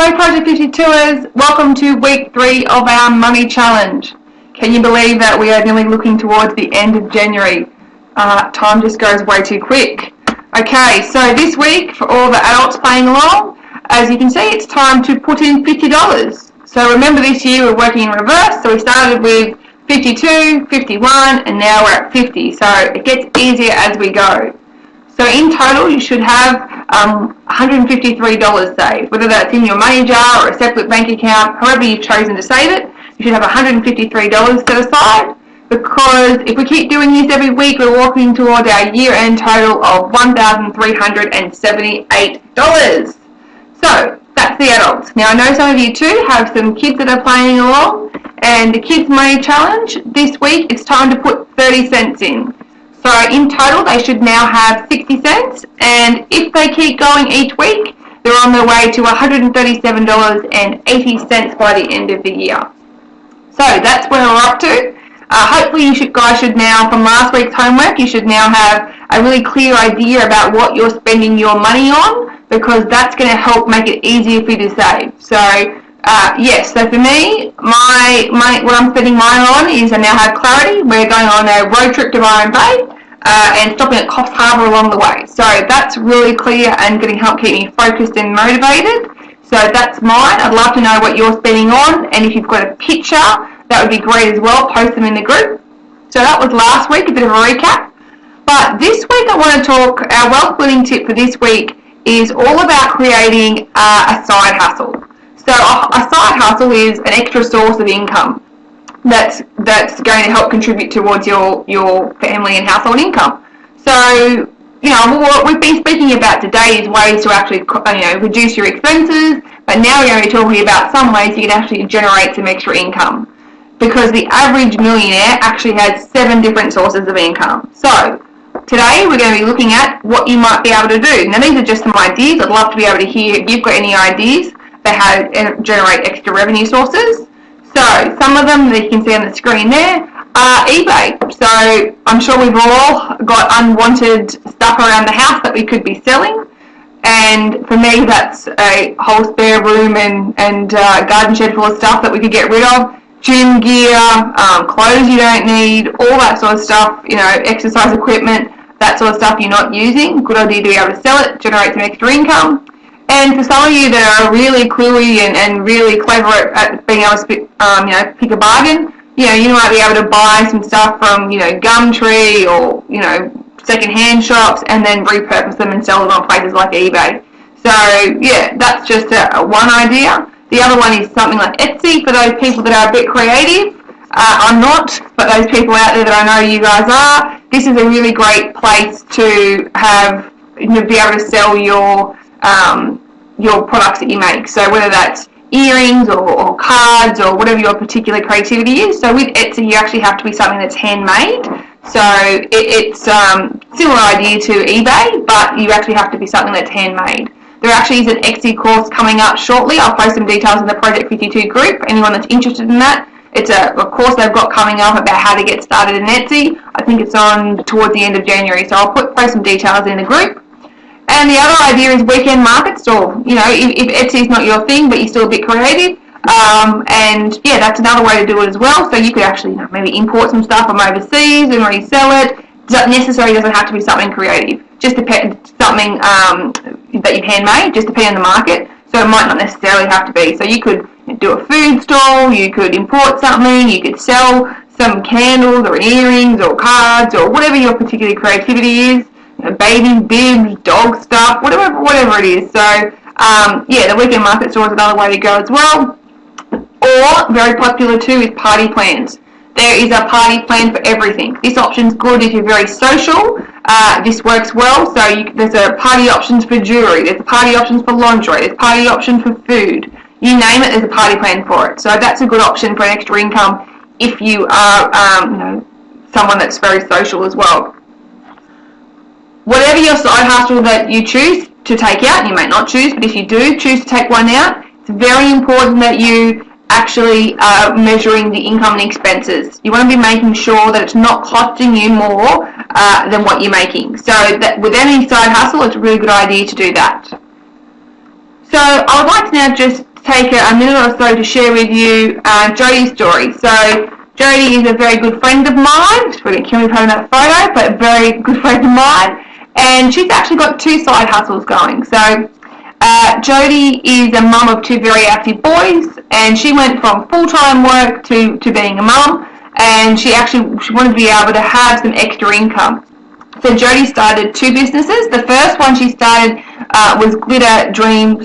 Hello Project 52ers, welcome to week 3 of our money challenge. Can you believe that we are nearly looking towards the end of January? Time just goes way too quick. Okay, so this week for all the adults playing along, as you can see it's time to put in $50. So remember this year we're working in reverse, so we started with 52, 51 and now we're at 50, so it gets easier as we go. So in total, you should have $153 saved, whether that's in your money jar or a separate bank account, however you've chosen to save it. You should have $153 set aside, because if we keep doing this every week, we're walking toward our year-end total of $1,378. So that's the adults. Now I know some of you too have some kids that are playing along, and the Kids Money Challenge this week, it's time to put 30 cents in. So in total, they should now have 60 cents, and if they keep going each week, they're on their way to $137.80 by the end of the year. So that's where we're up to. Hopefully you guys should now, from last week's homework, you should now have a really clear idea about what you're spending your money on, because that's going to help make it easier for you to save. So yes, so for me, what I'm spending mine on is I now have clarity. We're going on a road trip to Byron Bay and stopping at Coffs Harbour along the way. So that's really clear and going to help keep me focused and motivated. So that's mine. I'd love to know what you're spending on, and if you've got a picture, that would be great as well. Post them in the group. So that was last week, a bit of a recap. But this week I want to talk, our wealth building tip for this week is all about creating a side hustle. So a side hustle is an extra source of income that's going to help contribute towards your family and household income. So, what we've been speaking about today is ways to actually, reduce your expenses, but now we're going to be talking about some ways you can actually generate some extra income, because the average millionaire actually has 7 different sources of income. So today we're going to be looking at what you might be able to do. Now these are just some ideas. I'd love to be able to hear if you've got any ideas for how to generate extra revenue sources. So some of them that you can see on the screen there are eBay. So I'm sure we've all got unwanted stuff around the house that we could be selling. And for me, that's a whole spare room and garden shed full of stuff that we could get rid of. Gym gear, clothes you don't need, all that sort of stuff, exercise equipment, that sort of stuff you're not using. Good idea to be able to sell it, generate some extra income. And for some of you that are really cluey and really clever at being able to pick a bargain, you might be able to buy some stuff from, Gumtree or, second-hand shops, and then repurpose them and sell them on places like eBay. So, yeah, that's just one idea. The other one is something like Etsy for those people that are a bit creative. I'm not, but those people out there that I know you guys are, this is a really great place to have, be able to sell your products that you make. So whether that's earrings or cards or whatever your particular creativity is. So with Etsy, you actually have to be something that's handmade. So it's similar idea to eBay, but you actually have to be something that's handmade. There actually is an Etsy course coming up shortly. I'll post some details in the Project 52 group. Anyone that's interested in that, it's a course they've got coming up about how to get started in Etsy. I think it's on towards the end of January, so I'll post some details in the group. And the other idea is weekend market stall. If Etsy's not your thing, but you're still a bit creative, and yeah, that's another way to do it as well. So you could actually maybe import some stuff from overseas and resell it. Necessarily doesn't have to be something creative. Just something that you've handmade, just depending on the market. So it might not necessarily have to be. So you could do a food stall, you could import something, you could sell some candles or earrings or cards or whatever your particular creativity is. Baby bibs, dog stuff, whatever it is. So yeah, the weekend market store is another way to go as well. Or very popular too is party plans. There is a party plan for everything. This option's good if you're very social. This works well. So there's a party options for jewelry. There's party options for lingerie. There's party option for food. You name it, there's a party plan for it. So that's a good option for an extra income if you are, someone that's very social as well. Whatever your side hustle that you choose to take out, you may not choose, but if you do choose to take one out, it's very important that you actually measuring the income and expenses. You want to be making sure that it's not costing you more than what you're making. So that with any side hustle, it's a really good idea to do that. So I would like to now just take a minute or so to share with you Jodie's story. So Jodie is a very good friend of mine. She's probably going to kill me for that photo, but a very good friend of mine. And she's actually got 2 side hustles going. So Jodie is a mum of 2 very active boys, and she went from full-time work to being a mum, and she wanted to be able to have some extra income. So Jodie started 2 businesses. The first one she started was Glitter Dream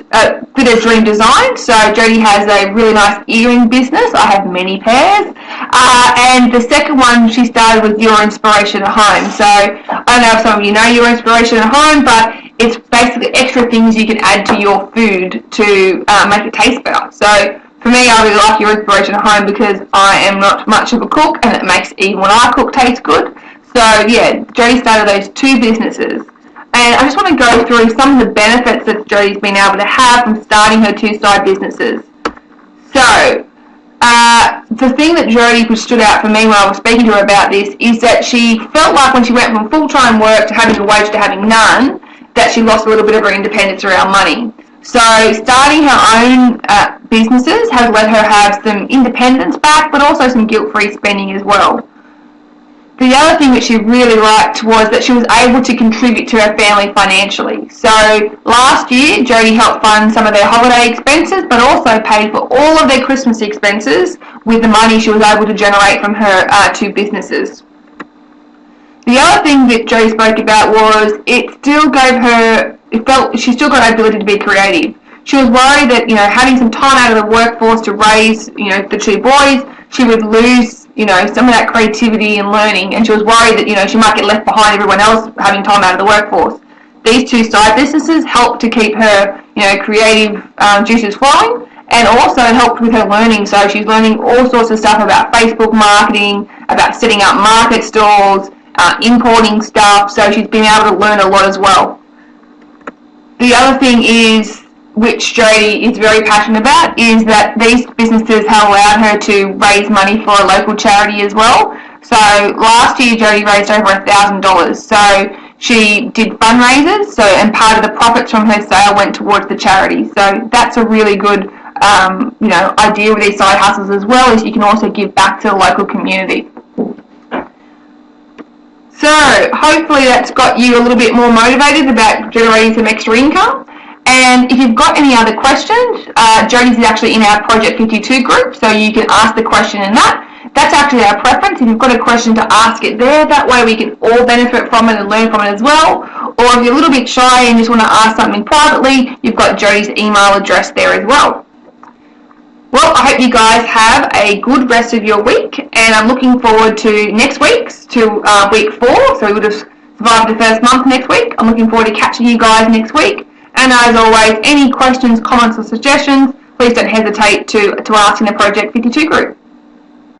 Design. So Jodie has a really nice earring business. I have many pairs. And the second one she started was Your Inspiration at Home. So I don't know if some of you know Your Inspiration at Home, but it's basically extra things you can add to your food to make it taste better. So for me, I really like Your Inspiration at Home because I am not much of a cook, and it makes even when I cook taste good. So yeah, Jodie started those 2 businesses. And I just want to go through some of the benefits that Jodie's been able to have from starting her 2 side businesses. So the thing that Jodie stood out for me when I was speaking to her about this is that she felt like when she went from full-time work to having a wage to having none, that she lost a little bit of her independence around money. So starting her own businesses has let her have some independence back, but also some guilt-free spending as well. The other thing that she really liked was that she was able to contribute to her family financially. So last year, Jodie helped fund some of their holiday expenses, but also paid for all of their Christmas expenses with the money she was able to generate from her 2 businesses. The other thing that Jodie spoke about was she still got her ability to be creative. She was worried that, having some time out of the workforce to raise, the 2 boys, she would lose, some of that creativity and learning, and she was worried that, she might get left behind everyone else having time out of the workforce. These 2 side businesses helped to keep her, creative juices flowing, and also helped with her learning. So she's learning all sorts of stuff about Facebook marketing, about setting up market stalls, importing stuff, so she's been able to learn a lot as well. The other thing is, which Jodie is very passionate about, is that these businesses have allowed her to raise money for a local charity as well. So last year Jodie raised over $1,000. So she did fundraisers, and part of the profits from her sale went towards the charity. So that's a really good idea with these side hustles as well, is you can also give back to the local community. So hopefully that's got you a little bit more motivated about generating some extra income. And if you've got any other questions, Jodie's is actually in our Project 52 group, so you can ask the question in that. That's actually our preference. If you've got a question, to ask it there. That way we can all benefit from it and learn from it as well. Or if you're a little bit shy and just want to ask something privately, you've got Jodie's email address there as well. Well, I hope you guys have a good rest of your week, and I'm looking forward to next week's, to week 4. So we would have survived the first month next week. I'm looking forward to catching you guys next week. And as always, any questions, comments or suggestions, please don't hesitate to ask in the Project 52 group.